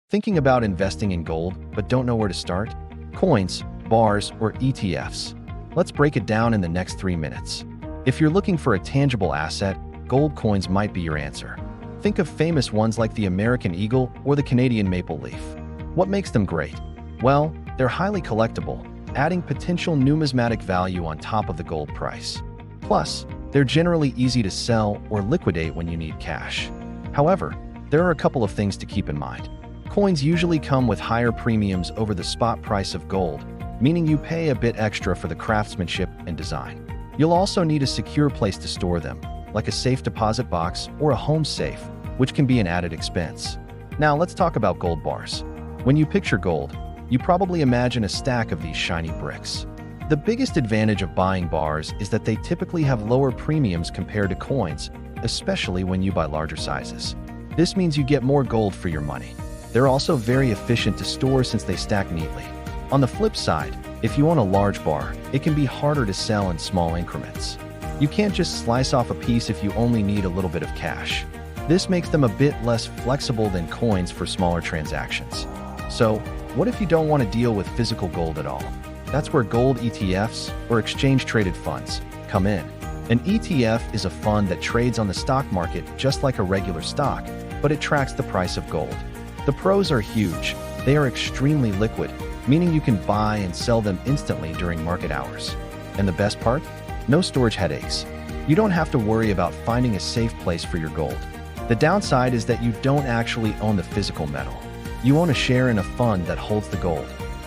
Thinking about investing in gold but don't know where to start? Coins, bars, or ETFs? Let's break it down in the next 3 minutes. If you're looking for a tangible asset, gold coins might be your answer. Think of famous ones like the American Eagle or the Canadian Maple Leaf. What makes them great? Well, they're highly collectible, adding potential numismatic value on top of the gold price. Plus, they're generally easy to sell or liquidate when you need cash. However, there are a couple of things to keep in mind. Coins usually come with higher premiums over the spot price of gold, meaning you pay a bit extra for the craftsmanship and design. You'll also need a secure place to store them, like a safe deposit box or a home safe, which can be an added expense. Now let's talk about gold bars. When you picture gold, you probably imagine a stack of these shiny bricks. The biggest advantage of buying bars is that they typically have lower premiums compared to coins, especially when you buy larger sizes. This means you get more gold for your money. They're also very efficient to store since they stack neatly. On the flip side, if you own a large bar, it can be harder to sell in small increments. You can't just slice off a piece if you only need a little bit of cash. This makes them a bit less flexible than coins for smaller transactions. So, what if you don't want to deal with physical gold at all? That's where gold ETFs, or exchange-traded funds, come in. An ETF is a fund that trades on the stock market just like a regular stock, but it tracks the price of gold. The pros are huge. They are extremely liquid, meaning you can buy and sell them instantly during market hours. And the best part? No storage headaches. You don't have to worry about finding a safe place for your gold. The downside is that you don't actually own the physical metal. You own a share in a fund that holds the gold.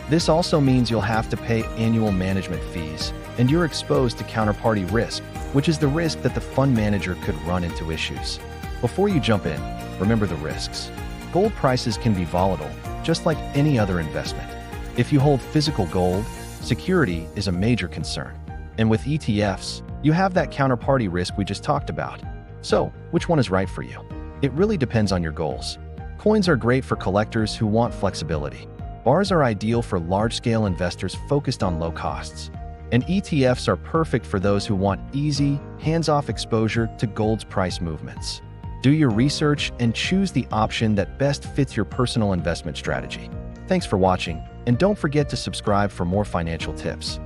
This also means you'll have to pay annual management fees, and you're exposed to counterparty risk, which is the risk that the fund manager could run into issues. Before you jump in, remember the risks. Gold prices can be volatile, just like any other investment. If you hold physical gold, security is a major concern. And with ETFs, you have that counterparty risk we just talked about. So, which one is right for you? It really depends on your goals. Coins are great for collectors who want flexibility. Bars are ideal for large-scale investors focused on low costs. And ETFs are perfect for those who want easy, hands-off exposure to gold's price movements. Do your research and choose the option that best fits your personal investment strategy. Thanks for watching, and don't forget to subscribe for more financial tips.